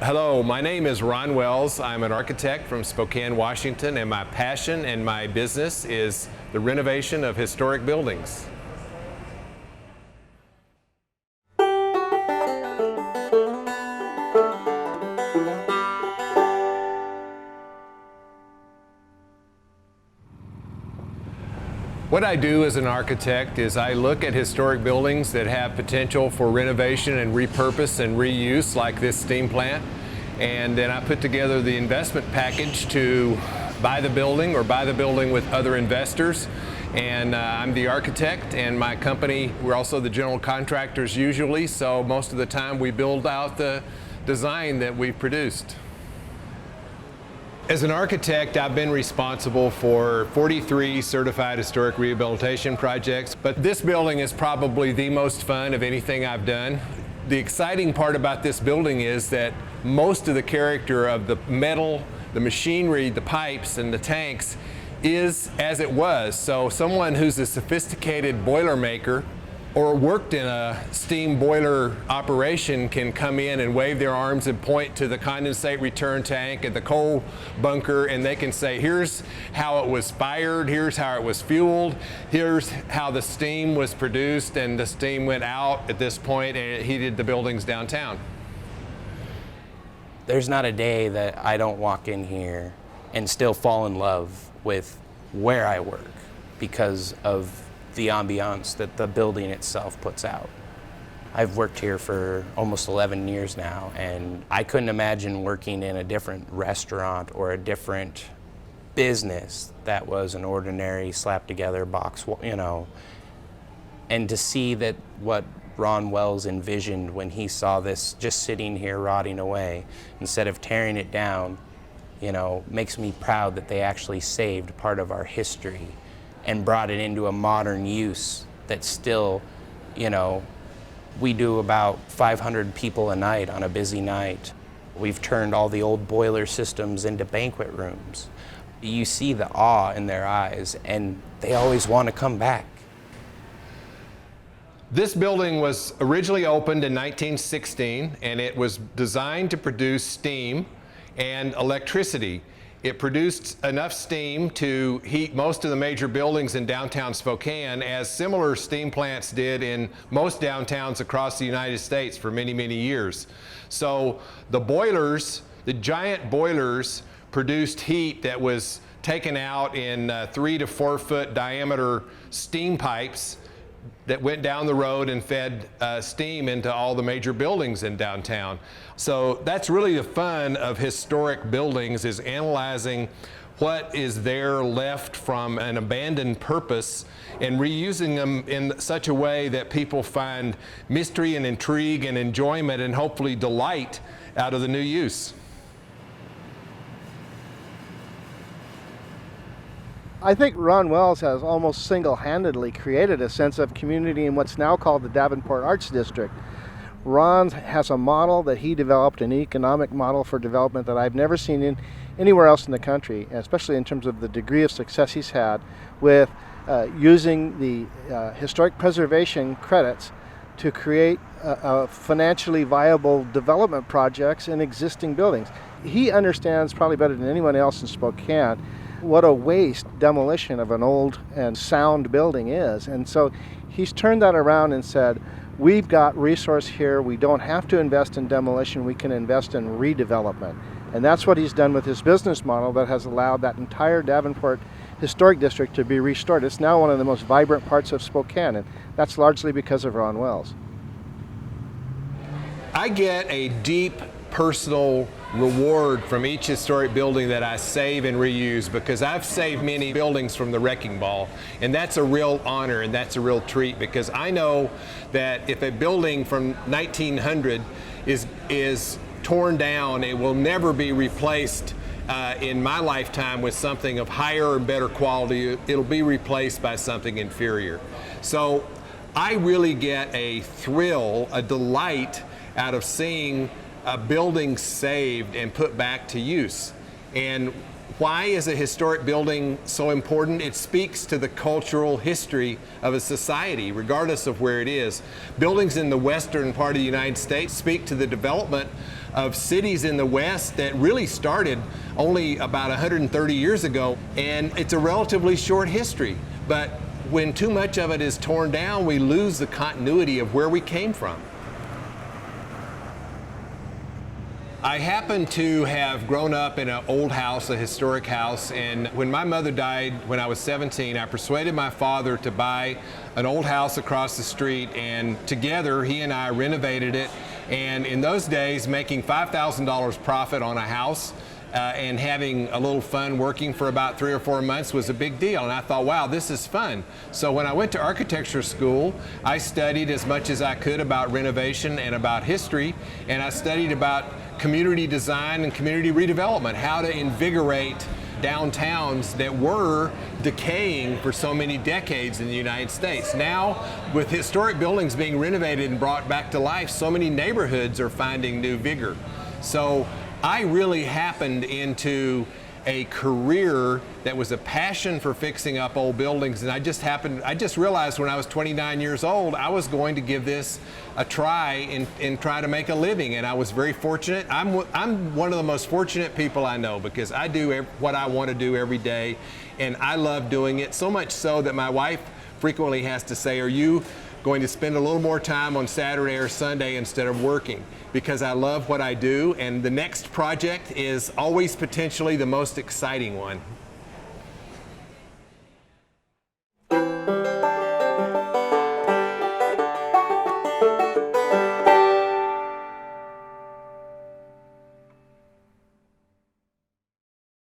Hello, my name is Ron Wells. I'm an architect from Spokane, Washington, and my passion and my business is the renovation of historic buildings. What I do as an architect is I look at historic buildings that have potential for renovation and repurpose and reuse, like this steam plant, and then I put together the investment package to buy the building or buy the building with other investors. And I'm the architect, and my company, we're also the general contractors usually, so most of the time we build out the design that we've produced. As an architect, I've been responsible for 43 certified historic rehabilitation projects, but this building is probably the most fun of anything I've done. The exciting part about this building is that most of the character of the metal, the machinery, the pipes, and the tanks is as it was. So someone who's a sophisticated boiler maker or worked in a steam boiler operation can come in and wave their arms and point to the condensate return tank and the coal bunker, and they can say, here's how it was fired, here's how it was fueled, here's how the steam was produced, and the steam went out at this point and it heated the buildings downtown. There's not a day that I don't walk in here and still fall in love with where I work because of the ambiance that the building itself puts out. I've worked here for almost 11 years now, and I couldn't imagine working in a different restaurant or a different business that was an ordinary slap together box, you know. And to see that what Ron Wells envisioned when he saw this just sitting here rotting away, instead of tearing it down, you know, makes me proud that they actually saved part of our history and brought it into a modern use that still, you know, we do about 500 people a night on a busy night. We've turned all the old boiler systems into banquet rooms. You see the awe in their eyes, and they always want to come back. This building was originally opened in 1916, and it was designed to produce steam and electricity. It produced enough steam to heat most of the major buildings in downtown Spokane, as similar steam plants did in most downtowns across the United States for many, many years. So the boilers, the giant boilers, produced heat that was taken out in 3 to 4 foot diameter steam pipes that went down the road and fed steam into all the major buildings in downtown. So that's really the fun of historic buildings, is analyzing what is there left from an abandoned purpose and reusing them in such a way that people find mystery and intrigue and enjoyment and hopefully delight out of the new use. I think Ron Wells has almost single-handedly created a sense of community in what's now called the Davenport Arts District. Ron has a model that he developed, an economic model for development that I've never seen anywhere else in the country, especially in terms of the degree of success he's had with using the historic preservation credits to create financially viable development projects in existing buildings. He understands probably better than anyone else in Spokane what a waste demolition of an old and sound building is. And so he's turned that around and said, we've got resource here, we don't have to invest in demolition, we can invest in redevelopment. And that's what he's done with his business model that has allowed that entire Davenport Historic District to be restored. It's now one of the most vibrant parts of Spokane, and that's largely because of Ron Wells. I get a deep personal reward from each historic building that I save and reuse, because I've saved many buildings from the wrecking ball, and that's a real honor and that's a real treat, because I know that if a building from 1900 is torn down, it will never be replaced in my lifetime with something of higher and better quality. It'll be replaced by something inferior. So I really get a thrill, a delight out of seeing a building saved and put back to use. And Why is a historic building so important? It speaks to the cultural history of a society, regardless of where it is. Buildings in the western part of the United States speak to the development of cities in the West that really started only about 130 years ago, and it's a relatively short history. But when too much of it is torn down, we lose the continuity of where we came from. I happen to have grown up in an old house, a historic house, and when my mother died when I was 17, I persuaded my father to buy an old house across the street, and together he and I renovated it. And in those days, making $5,000 profit on a house and having a little fun working for about 3 or 4 months was a big deal. And I thought, wow, this is fun. So when I went to architecture school, I studied as much as I could about renovation and about history, and I studied about community design and community redevelopment, how to invigorate downtowns that were decaying for so many decades in the United States. Now, with historic buildings being renovated and brought back to life, so many neighborhoods are finding new vigor. So I really happened into a career that was a passion for fixing up old buildings, and I just realized when I was 29 years old, I was going to give this a try and try to make a living, and I was very fortunate. I'm one of the most fortunate people I know, because I do what I want to do every day, and I love doing it, so much so that my wife frequently has to say, are you going to spend a little more time on Saturday or Sunday instead of working? Because I love what I do, and the next project is always potentially the most exciting one.